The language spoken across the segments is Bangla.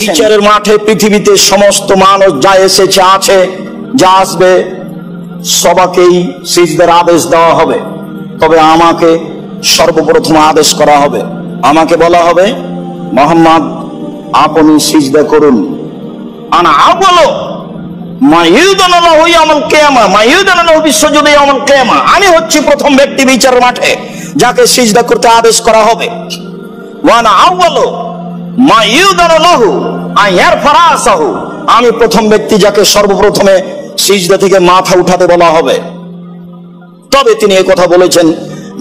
বিচারের মাঠে পৃথিবীতে সমস্ত মানুষ যা এসেছে, আছে, যা আসবে, সবাকেই সিজদার আদেশ দেওয়া হবে। তবে আমাকে সর্বপ্রথম আদেশ করা হবে। আমাকে বলা হবে, মুহাম্মদ আপনি সিজদা করুন। আনা আওয়ালু মা ইউদানু লাহু ইয়াউমুল কিয়ামা মা ইউদানু লাহু বিসজুদি ইয়াউমুল কিয়ামা। আমি হচ্ছি প্রথম ব্যক্তি বিচারের মাঠে যাকে সিজদা করতে আদেশ করা হবে। ওয়া আনা আওয়ালু মা ইউদানু লাহু আন ইয়ারফা রাসাহু। আমি প্রথম ব্যক্তি যাকে সর্বপ্রথমে সিজদা থেকে মাথা উঠাতে বলা হবে। তবে তিনি এই কথা বলেছেন,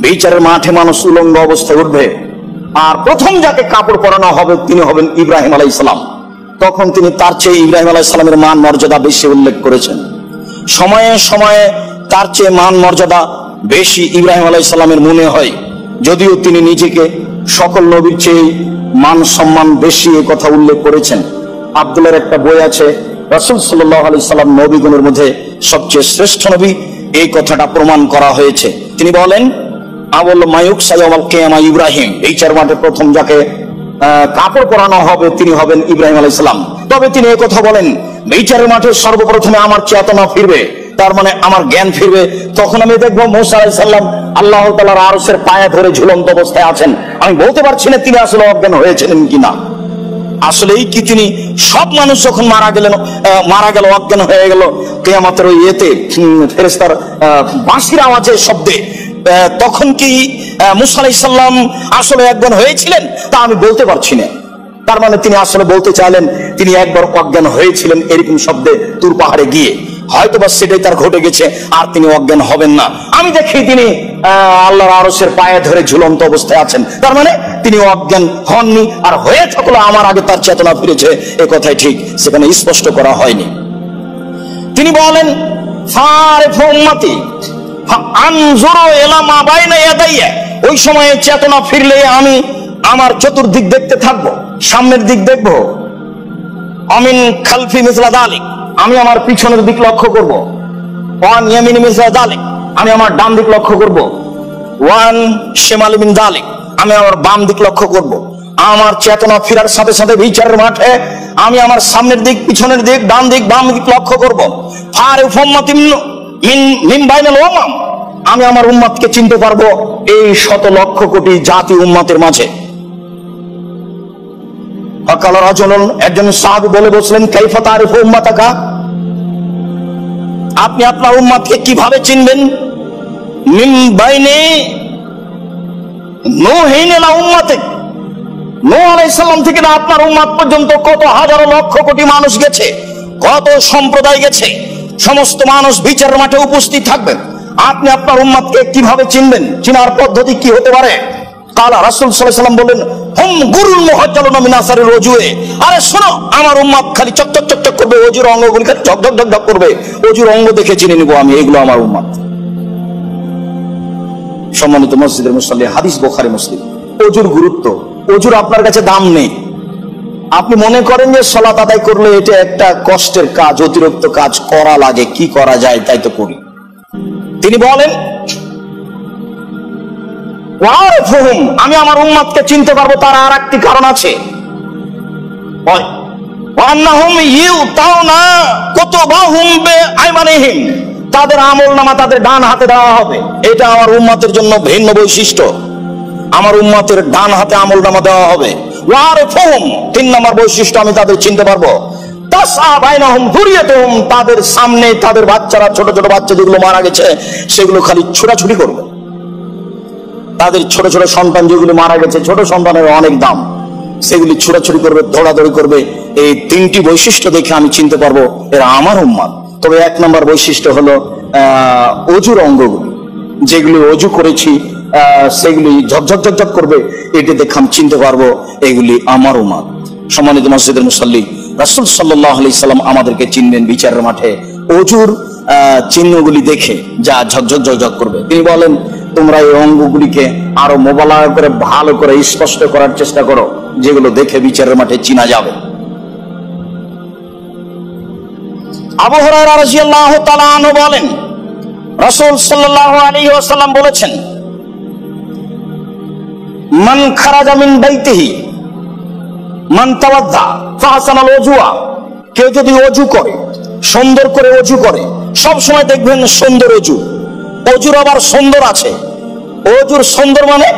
বিচারের মাঠে মানুষ উলঙ্গ অবস্থায় উঠবে, আর প্রথম যাকে কাপড় পরানো হবে তিনি হবেন ইব্রাহিম আলাইহিস সালাম। তখন তিনি তার চেয়ে ইব্রাহিম আলাইহিস সালামের মান মর্যাদা বেশি উল্লেখ করেছেন। সময়ে সময়ে তার চেয়ে মান মর্যাদা বেশি ইব্রাহিম আলাইহিস সালামের মনে হয়, যদিও তিনি নিজেকে সকল নবীর চেয়ে মান সম্মান বেশি এই কথা উল্লেখ করেছেন। আব্দুল্লাহর একটা বই আছে, রাসূল সাল্লাল্লাহু আলাইহি সাল্লাম নবীগণের মধ্যে সবচেয়ে শ্রেষ্ঠ নবী, এই কথাটা প্রমাণ করা হয়েছে। তিনি বলেন, আবুল মায়ুক সাইয়াউল কিয়ামা ইব্রাহিম। বিচার মাঠে প্রথম যাকে কাপড় পরানো হবে তিনি হবেন ইব্রাহিম আলাইহিস সালাম। তবে তিনি এই কথা বলেন, বিচারের মাঠে সর্বপ্রথমে আমার চেতনা ফিরবে, তার মানে আমার জ্ঞান ফিরবে। তখন আমি দেখবো মুসা আলাইহিস সালাম আল্লাহ তাআলার আরশের পায়ে ধরে ঝুলন্ত অবস্থায় আছেন। আমি বলতে পারছি না তিনি আসলে অজ্ঞান হয়েছিলেন কিনা। আসলেই কি তিনি, সব মানুষ যখন মারা গেল অজ্ঞান হয়ে গেল কিয়ামতের ওই ইয়েতে ফেরেশতার বাঁশির আওয়াজের শব্দে, তখন কি মুসা আলাইহিস সালাম আসলে অজ্ঞান হয়েছিলেন? তা আমি বলতে পারছি না। তার মানে তিনি আসলে বলতে চাইলেন তিনি একবার অজ্ঞান হয়েছিলেন এরকম শব্দে তুর পাহাড়ে গিয়ে, হয়তোবা সেটাই তার ঘটে গেছে, আর তিনি অজ্ঞান হবেন না। আমি দেখি তিনি আল্লাহর আরশের পায়ে ধরে ঝুলন্ত অবস্থায় আছেন, তার মানে তিনি অজ্ঞান হননি। আর হয়ে থাকলে আমার আগে তার চেতনা ফিরেছে, এ কথাই ঠিক, সেখানে স্পষ্ট করা হয়নি। তিনি বলেন, ফারিফু উম্মতি আনজুরু ইলা মা বাইনা ইয়াদাইয়া। ওই সময়ে চেতনা ফিরলে আমি আমার চতুর্দিক দেখতে থাকবো, সামনের দিক দেখবো। আমিন খালফি মিসলা যালিক, আমি আমার পিছনের দিক লক্ষ্য করব। ওয়ান ইয়ামিনি মিসলা যালিক, আমি আমার ডান দিক লক্ষ্য করব। ওয়ান শিমালি মিন যালিক, আমি আমার বাম দিক লক্ষ্য করব। আমার চেতনা ফেরার সাথে সাথে বিচারের মাঠে আমি আমার সামনের দিক, পিছনের দিক, ডান দিক, বাম দিক লক্ষ্য করব। ফারিফু উম্মতি মিন বাইনাল উমাম, আমি আমার উম্মতকে চিনতে পারবো এই শত লক্ষ কোটি জাতি উম্মতের মাঝে। ফাকাল রাজুলুন, একজন সাহাবী বলে বসলেন, কাইফা তারিফু উম্মাতাকা, আপনি আপনার উম্মতকে কিভাবে চিনবেন? মিন বাইনি নূহিন ইলা উম্মাতিক, নূহ আলাইহিস সালাম থেকে না আপনার উম্মত পর্যন্ত কত হাজারো লক্ষ কোটি মানুষ গেছে, কত সম্প্রদায় গেছে, সমস্ত মানুষ বিচারের মাঠে উপস্থিত থাকবেন। আপনি আপনার উম্মতকে কিভাবে চিনবেন? চিনার পদ্ধতি কি হতে পারে? কালা রাসূল সাল্লাল্লাহু আলাইহি ওয়াসাল্লাম বলেন, হুম গুরুল মুহাজ্জালুনা মিন আসারিল ওযুয়ে। আরে শোনো, আমার উম্মত খালি চকচক চকচক করবে, ওযুর অঙ্গগুলি খালি ঝকঝক ঝকঝক করবে, ওযুর অঙ্গ দেখে চিনে নিব আমি, এগুলো আমার উম্মত। সম্মানিত মসজিদের মুসল্লি, হাদিস বুখারী মুসলিম। ওযুর গুরুত্ব, ওযুর আপনার কাছে দাম নেই। আপনি মনে করেন যে সালাত আদায় করলে এটা একটা কষ্টের কাজ, অতিরিক্ত কাজ করা লাগে, কি করা যায় তাই তো করি। তিনি বলেন, আমি আমার উম্মতকে চিনতে পারবো, তার আর একটি কারণ আছে। তাদের আমলনামা তাদের ডান হাতে দেওয়া হবে, এটা আমার উম্মতের জন্য ভিন্ন বৈশিষ্ট্য। আমার উম্মতের ডান হাতে আমলনামা দেওয়া হবে। তিন নম্বর বৈশিষ্ট্য, আমি তাদের চিনতে পারবো। তাদের সামনে তাদের বাচ্চারা, ছোট ছোট বাচ্চা যেগুলো মারা গেছে সেগুলো খালি ছোটাছুটি করবে। তাদের ছোট ছোট সন্তান যেগুলো মারা গেছে, ছোট সন্তানের অনেক দাম, সেগুলি ছোটাছুটি করবে, দৌড়াদৌড়ি করবে। এই তিনটি বৈশিষ্ট্য দেখে আমি চিনতে পারবো এরা আমার উম্মত। তবে এক নম্বর বৈশিষ্ট্য হলো অজুর অঙ্গগুলি, যেগুলি অজু করেছি সেগুলি ঝকঝক ঝকঝক করবে, এটি দেখে আমি চিনতে পারবো এগুলি আমার উম্মত। সম্মানিত মসজিদের মুসল্লি, রাসূল সাল্লাল্লাহু আলাইহি সাল্লাম আমাদেরকে চিনবেন বিচারের মাঠে অজুর চিহ্নগুলি দেখে, যা ঝকঝক ঝকঝক করবে। তিনি বলেন, তোমরা এই অঙ্গগুলিকে আরো মোবালাগা করে ভালো করে স্পষ্ট করার চেষ্টা করো, যেগুলো দেখে বিচারের মাঠে চিনা যাবে। আবু হুরায়রা রাদিয়াল্লাহু তাআলা আনহু বলেন, রাসূল সাল্লাল্লাহু আলাইহি ওয়াসাল্লাম বলেছেন, মান খারাজা মিন বাইতিহি মান তাওয়াদ্দা ফাহসানাল ওযুয়া, কেউ যদি অজু করে, সুন্দর করে অজু করে, সব সময় দেখবেন সুন্দর অজু, অজুর আবার সুন্দর আছে। অজুর সুন্দর মানে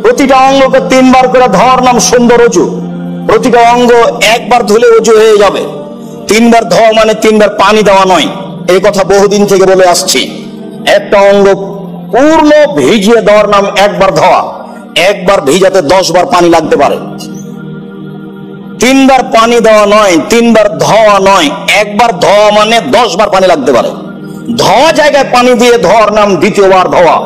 প্রতিটা অঙ্গকে 3 বার করে ধোয়ার নাম সুন্দর অজু। প্রতিটা অঙ্গ একবার ধুলে অজু হয়ে যাবে। 3 বার ধোয়া মানে 3 বার পানি দেওয়া নয়, এই কথা বহুদিন থেকে বলে আসছি। একটা অঙ্গ পূর্ণ ভিজিয়ে দেওয়ার নাম একবার ধোয়া। একবার ভিজাতে 10 বার পানি লাগতে পারে। 3 বার পানি দেওয়া নয়, 3 বার ধোয়া নয়, একবার ধোয়া মানে 10 বার পানি লাগতে পারে। ধোয়া জায়গায় পানি দিয়ে ধোয়ার নাম দ্বিতীয়বার ধোয়া,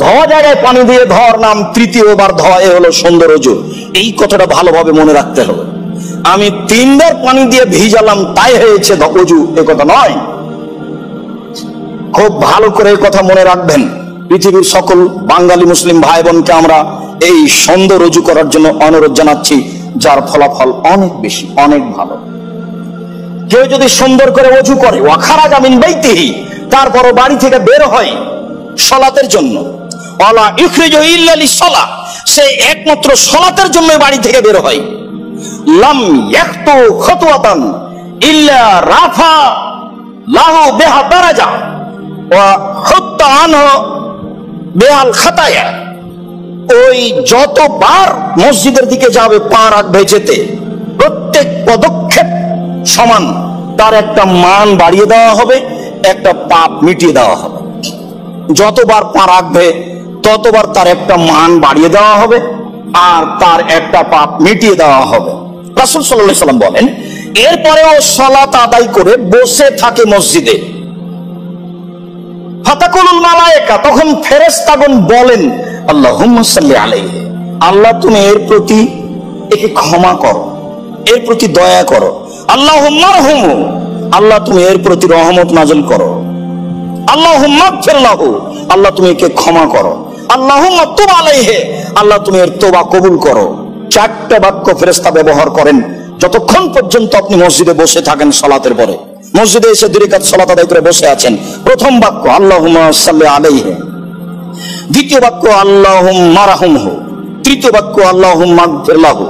ধোয়া জায়গায় পানি দিয়ে ধোয়ার নাম তৃতীয়বার ধোয়া। এ হলো সুন্দর অজু। এই কথাটা ভালোভাবে মনে রাখতে হবে। আমি 3 বার পানি দিয়ে ভিজালাম তাই হয়েছে অজু, এ কথা নয়। খুব ভালো করে এই কথা মনে রাখবেন। পৃথিবীর সকল বাঙালি মুসলিম ভাই বোনকে আমরা এই সুন্দর অজু করার জন্য অনুরোধ জানাচ্ছি, যার ফলাফল অনেক বেশি, অনেক ভালো। কেউ যদি সুন্দর করে অজু করে, ওয়া খারাজা মিন বাইতিহি, তারপরও বাড়ি থেকে বের হয় সালাতের জন্য, ওয়ালা ইখরিজু ইল্লা লিসসালাহ, সে একমাত্র সালাতের জন্য বাড়ি থেকে বের হয়, লাম ইয়াখতু খাতওয়াতান ইল্লা রাফা লাহু বিহা দারাজা ওয়া হুত্তা আনহু বিহাল খাতায়া, ওই যতবার মসজিদের দিকে যাবে পা রাখবে যেতে, প্রত্যেক পদক্ষেপ সমান, তার একটা মান বাড়িয়ে দেওয়া হবে, একটা পাপ মিটিয়ে দেওয়া হবে। যতবার পা রাখবে ততবার তার একটা মান বাড়িয়ে দেওয়া হবে আর তার একটা পাপ মিটিয়ে দেওয়া হবে। রাসূল সাল্লাল্লাহু আলাইহি ওয়াসাল্লাম বলেন, এরপরেও সালাত আদায় করে বসে থাকে মসজিদে, ফাতাকুলুল মালায়েকা, তখন ফেরেশতাগণ বলেন, আল্লাহুম্মা সাল্লি আলাইহি, আল্লাহ তুমি এর প্রতি একে ক্ষমা করো, এর প্রতি দয়া করো। আল্লাহুম্মা রহমহু, আল্লাহ তুমি এর প্রতি রহমত নাযিল করো। আল্লাহুম্মা গফির লাহু, আল্লাহ তুমি একে ক্ষমা করো। আল্লাহুম্মা তুব আলাইহি, আল্লাহ তুমি এর তওবা কবুল করো। 4টা বাক্য ফেরেশতা ব্যবহার করেন যতক্ষণ পর্যন্ত আপনি মসজিদে বসে থাকেন। সালাতের পরে মসজিদে এসে 2 রাকাত সালাত আদায় করে বসে আছেন, প্রথম বাক্য আল্লাহুম্মা সাল্লি আলাইহি, দ্বিতীয় বাক্য আল্লাহুম্মা রহমহু, তৃতীয় বাক্য আল্লাহুম্মা গফির লাহু,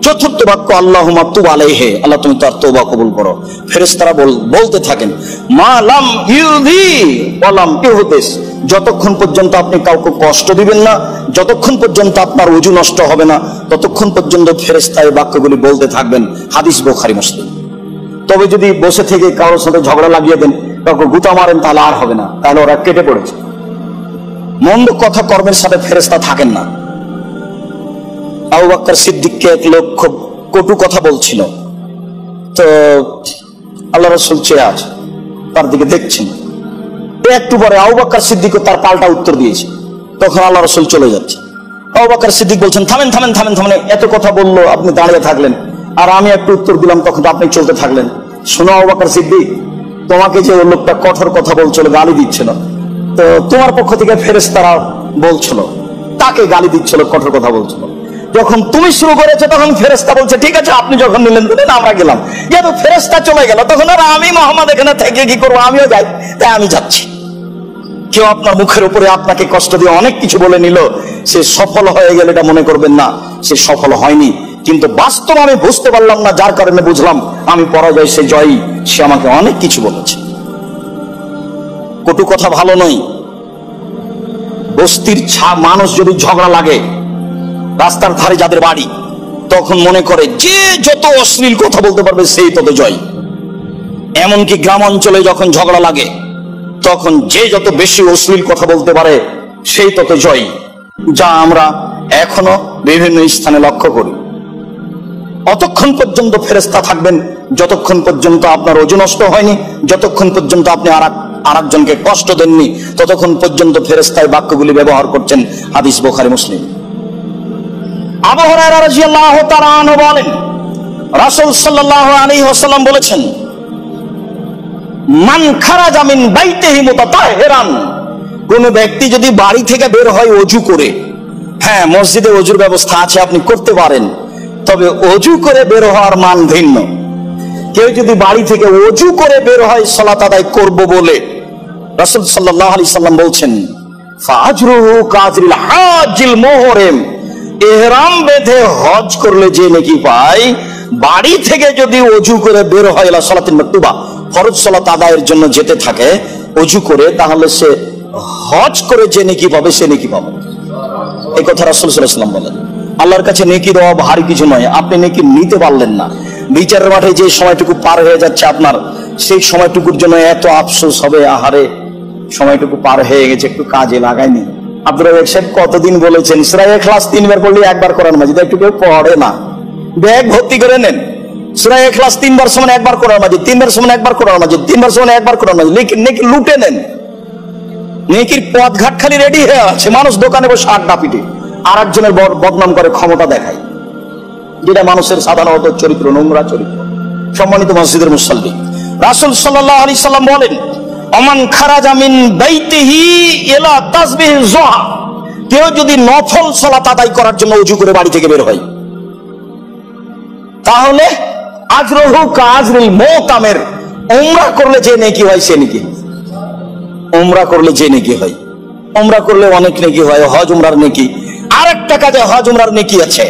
চতুর্থ বাক্য আল্লাহুম্মা তুব আলাইহি, আল্লাহ তুমি তার তওবা কবুল করো। ফেরেশতারা বলতে থাকেন, মা লাম ইউযি ওয়া লাম ইউহদিস, যতক্ষণ পর্যন্ত আপনি কাউকে কষ্ট দিবেন না, যতক্ষণ পর্যন্ত আপনার ওযু নষ্ট হবে না, ততক্ষণ পর্যন্ত ফেরেশতা এই বাক্যগুলি বলতে থাকবেন। হাদিস বুখারী মুসলিম। তবে যদি বসে থেকে কারোর সাথে ঝগড়া লাগিয়ে দেন, কাউকে গুতা মারেন, তাহলে আর হবে না, তাহলে ওরা কেটে পড়েছে। মন্দ কথা কর্মের সাথে ফেরেশতা থাকেন না। আবু বকর সিদ্দিককে এক লোক খুব কটু কথা বলছিল, তো আল্লাহ রাসূল চেয়ে আছে, তার দিকে দেখছেন। একটু পরে আবু বকর সিদ্দিক তার পাল্টা উত্তর দিয়েছে, তখন আল্লাহ রাসূল চলে যাচ্ছে। আবু বকর সিদ্দিক বলছেন, থামেন থামেন থামেন থামেন, এত কথা বললো, আপনি দাঁড়িয়ে থাকলেন, আর আমি একটু উত্তর দিলাম, তখন আপনি চলতে থাকলেন। শোনো আবু বকর সিদ্দিক, তোমাকে যে ওই লোকটা কঠোর কথা বলছিল, গালি দিচ্ছিল, তো তোমার পক্ষ থেকে ফেরেশতারা বলছিল, তাকে গালি দিচ্ছিল, কঠোর কথা বলছিল। যখন তুমি শুরু করেছো তখন ফেরেশতা বলছে, ঠিক আছে আপনি যখন নিলেন দিলেন, আমরা গেলাম। যেহেতু ফেরেশতা চলে গেল, তখন আর আমি মুহাম্মদ এখানে থেকে কি করবো, আমিও যাই, তাই আমি যাচ্ছি। কেউ আপনার মুখের উপরে আপনাকে কষ্ট দিয়ে অনেক কিছু বলে নিল, সে সফল হয়ে গেল এটা মনে করবেন না, সে সফল হয়নি। কিন্তু বাস্তব আমি বুঝতে পারলাম না, যার কারণে বুঝলাম আমি পরাজয়, সে জয়ী। সে আমাকে অনেক কিছু বলেছে। কটু কথা ভালো নয়। বস্তির মানুষ যদি ঝগড়া লাগে, রাস্তার ধারে যাদের বাড়ি, তখন মনে করে যে যত অশ্লীল কথা বলতে পারবে সেই তত জয়। এমনকি গ্রাম অঞ্চলে যখন ঝগড়া লাগে, তখন যে যত বেশি অশ্লীল কথা বলতে পারে সেই তত জয়, যা আমরা এখনো বিভিন্ন স্থানে লক্ষ্য করি। অতক্ষণ পর্যন্ত ফেরেশতা থাকবেন যতক্ষণ পর্যন্ত আপনার ওযু নষ্ট হয়নি, যতক্ষণ পর্যন্ত আপনি আরেকজনকে কষ্ট দেননি, ততক্ষণ পর্যন্ত ফেরেশতা এই বাক্যগুলি ব্যবহার করছেন। হাদিস বুখারী মুসলিম। আবু হুরায়রা রাদিয়াল্লাহু তাআলা আনহু বলেন, রাসূল সাল্লাল্লাহু আলাইহি ওয়াসাল্লাম বলেছেন, মান খারাজা মিন বাইতিহি মুতাতাহহিরান, কোন ব্যক্তি যদি বাড়ি থেকে বের হয় ওযু করে, হ্যাঁ মসজিদে ওযুর ব্যবস্থা আছে, আপনি করতে পারেন, তবে ওযু করে বের হওয়ার মান ভিন্ন। কেউ যদি বাড়ি থেকে ওযু করে বের হয় সালাত আদায় করব বলে, রাসূল সাল্লাল্লাহু আলাইহি সাল্লাম বলছেন, ফাজরুহু কাজরিল হাজিল মুহরিম, ইহরাম বেঁধে হজ করলে যে নেকি পায়, বাড়ি থেকে যদি অজু করে বের হয় ইলা সালাতিন মাকতুবা, ফরজ সালাত আদায়ের জন্য যেতে থাকে অজু করে, তাহলে সে হজ করে যে নেকি পাবে সে নেকি পাবে। এই কথা রাসূল সাল্লাল্লাহু আলাইহি ওয়াসাল্লাম বলেন। আল্লাহর কাছে নেকি দেওয়া ভারী কিছু নয়। আপনি নেকি নিতে পারলেন না, বিচারের মাঠে যে সময়টুকু পার হয়ে যাচ্ছে আপনার, সেই সময়টুকুর জন্য এত আফসোস হবে, আহারে সময়টুকু পার হয়ে গেছে, একটু কাজে লাগাইনি। আব্দুর রাজ্জাক সাহেব কতদিন বলেছেন সূরা ইখলাস 3 বার পড়লে একবার কোরআন মাজিদ, একটু কেউ পড়ে না, ব্যাগ ভর্তি করে নেন। সূরা ইখলাস 3 বার সমান একবার কোরআন মাজিদ, 3 বার সমান একবার কোরআন মাজিদ, 3 বার সমান একবার কোরআন মাজিদ, নেকি লুটে নেন। নেকির পথ ঘাট খালি রেডি হয়ে আছে, মানুষ দোকানে বসে আড্ডা পিটে আর একজনের বদনাম করে ক্ষমতা দেখায়, যেটা মানুষের সাধারণত চরিত্র, নোংরা চরিত্র। সম্মানিত মসজিদের মুসল্লি, রাসূল সাল্লাল্লাহু আলাইহি সাল্লাম বলেন, ওমান খারাজা মিন বাইতিহি ইলা তাসবিহ যুহা, কেউ যদি নফল সালাত আদায় করার জন্য ওযু করে বাড়ি থেকে বের হয়, তাহলে আজরুহু কাজরিল মুতামির, উমরা করলে যে নেকি হয় সে নেকি। উমরা করলে যে নেকি হয়, উমরা করলে অনেক নেকি হয়, হজ উমরার নেকি। আরেকটা কাজে হজ উমরার নেকি আছে।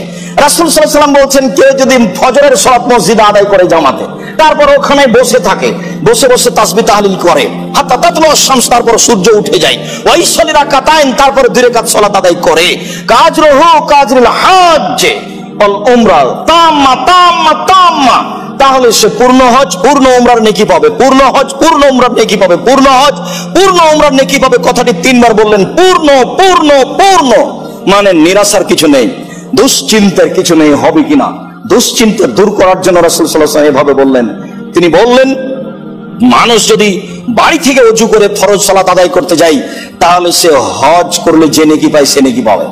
রাসূল সাল্লাল্লাহু আলাইহি ওয়াসাল্লাম বলছেন, কেউ যদি ফজরের সালাত মসজিদে আদায় করে জামাতে, তারপর ওখানে বসে থাকে, বসে বসে তাসবিহ তাহলিল করে, হাত্তা তাতলু আশ-শামস, তারপর সূর্য উঠে যায়, ওয়া ইসাল্লি রাকাতাইন, তারপর 2 রাকাত সালাত আদায় করে, কাজরুহু কাজরিল হাজ্জ ওয়াল উমরা তাম্মা তাম্মা তাম্মা, তাহলে সে পূর্ণ হজ পূর্ণ উমরার নেকি পাবে, পূর্ণ হজ পূর্ণ উমরার নেকি পাবে, পূর্ণ হজ পূর্ণ উমরার নেকি পাবে। কথাটি 3 বার বললেন, পূর্ণ পূর্ণ পূর্ণ, মানে নিরাশার কিছু নেই, দুশ্চিন্তার কিছু নেই হবে কিনা। দুশ্চিন্তা দূর করার জন্য রাসূল সাল্লাল্লাহু আলাইহি ওয়াসাল্লাম এভাবে বললেন। তিনি বললেন, মানুষ যদি বাড়ি থেকে ওযু করে ফরজ সালাত আদায় করতে যায়, তাহলে সে হজ করলে যে নেকি পায় সে নেকি পাবে।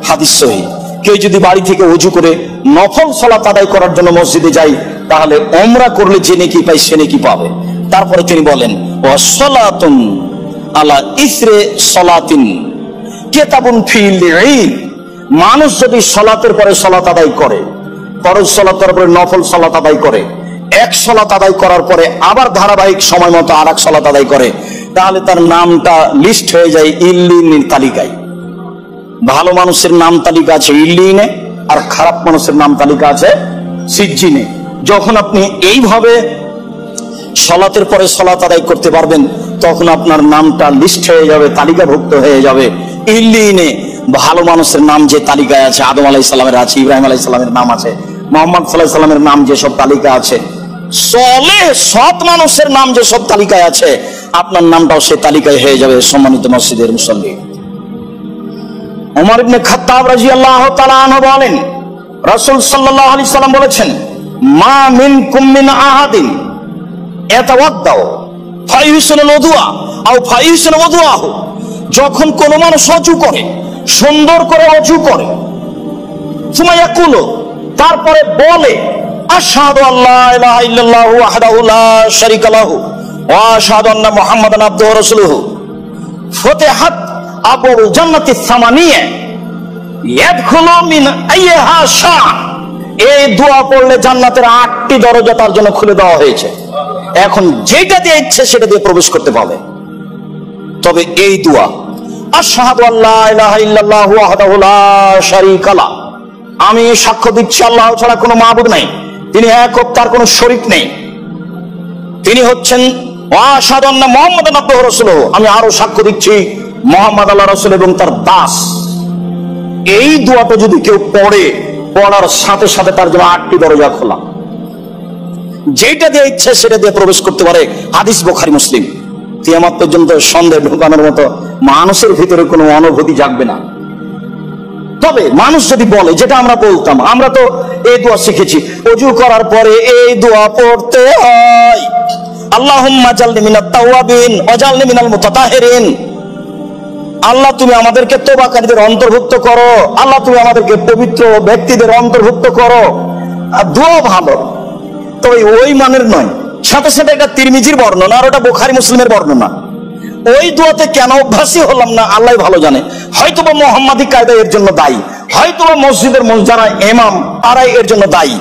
হাদিস সহিহ। কেউ যদি বাড়ি থেকে ওযু করে নফল সালাত আদায় করার জন্য মসজিদে যায়, তাহলে উমরা করলে যে নেকি পায় সে নেকি পাবে। তারপরে তিনি বলেন, ওয়া সালাতুন আলা ইসরে সালাতিন কিতাবুন ফিল ঈদ, মানুষ যদি সালাতের পরে সালাত আদায় করে, ফরজ সালাতের পরে নফল সালাত আদায় করে, এক সালাত আদায় করার পরে আবার ধারাবাহিক সময় মতো আরেক সালাত আদায় করে, তাহলে তার নামটা লিস্ট হয়ে যায় ইল্লিনের তালিকায়। ভালো মানুষের নাম তালিকা আছে ইল্লিনে, আর খারাপ মানুষের নাম তালিকা আছে সিজ্জিনে। যখন আপনি এইভাবে সালাতের পরে সালাত আদায় করতে পারবেন, তখন আপনার নামটা লিস্ট হয়ে যাবে, তালিকাভুক্ত হয়ে যাবে ইল্লিনে। ভালো মানুষের নাম যে তালিকায় আছে, আদম আলাইহিস সালামের আছে, ইব্রাহিম আলাইহিস সালামের নাম আছে, মুহাম্মদ সাল্লাল্লাহু আলাইহি সাল্লামের নাম যে সব তালিকা আছে, সালেহ সৎ মানুষের নাম যে সব তালিকায় আছে, আপনার নামটাও সে তালিকায় হয়ে যাবে। সম্মানিত মসজিদের মুসল্লি, ওমর ইবনে খাত্তাব রাদিয়াল্লাহু তাআলা আনহু বলেন, রাসূল সাল্লাল্লাহু আলাইহি সাল্লাম বলেছেন, মা মিনকুম মিন আহাদিন ইয়াতাওয়াদ্দাউ ফায়ুহসিনুল ওযুআ আও ফায়ুহসিনু ওযুআহু, যখন কোন মানুষ ওযু করে, সুন্দর করে ওযু করে, সুম্মা ইয়াকুলু, তারপরে বলে, আশহাদু আল্লা ইলাহা ইল্লাল্লাহু ওয়াহদাহু লা শারীকা লাহু ওয়া আশহাদু আন্না মুহাম্মাদান আবদুহু ওয়া রাসূলুহু, ফুতিহাত আবওয়াবুল জান্নাতি সামানিয়া ইয়াদখুলু মিন আইয়িহা শা, এই দোয়া পড়লে জান্নাতের 8টি দরজা তার জন্য খুলে দেওয়া হয়েছে। এখন যেটা দিয়ে ইচ্ছে সেটা দিয়ে প্রবেশ করতে পাবে। তবে এই দোয়া, আশহাদু আল্লা ইলাহা ইল্লাল্লাহু ওয়াহদাহু লা শারীকা লাহু, আমি সাক্ষ্য দিচ্ছি আল্লাহ ছাড়া কোনো মাবুদ নাই, তিনি একক, তার কোনো শরীক নেই, তিনি হচ্ছেন, ওয়া আশহাদু আন্না মুহাম্মাদান আবদুহু ওয়া রাসূলুহু, আমি আরো সাক্ষ্য দিচ্ছি মুহাম্মদ আল্লাহর রাসূল এবং তার দাস। এই দোয়াটা যদি কেউ পড়ে, পড়ার সাথে সাথে তার জন্য 8টি দরজা খোলা, যেটা দিয়ে ইচ্ছে সেটা দিয়ে প্রবেশ করতে পারে। হাদিস বুখারী মুসলিম। কিয়ামত পর্যন্ত সন্দেহ ঢোকানোর মতো মানুষের ভিতরে কোনো অনুভূতি জাগবে না। তবে মানুষ যদি বলে, যেটা আমরা বলতাম, আমরা তো এই দোয়া শিখেছি, ওযু করার পরে এই দোয়া পড়তে হয়, আল্লাহুম্মা জালনি মিনাত তাওয়াবিন ওয়াজালনি মিনাল মুতাতাহিরিন, আল্লাহ তুমি আমাদেরকে তওবাকারীদের অন্তর্ভুক্ত করো, আল্লাহ তুমি আমাদেরকে পবিত্র ব্যক্তিদের অন্তর্ভুক্ত করো। দোয়া ভালো, তবে ওই মানের নয়। সাথে সাথে এটা তিরমিজির বর্ণনা, আর ওটা বুখারী মুসলিমের বর্ণনা। ওই দোয়াতে কেন অভ্যাসী হলাম না আল্লাহ ভালো জানে। হয়তোবা মুহাম্মাদি কায়দা এর জন্য দায়ী, হয়তোবা মসজিদের যারা ইমাম তারাই এর জন্য দায়ী।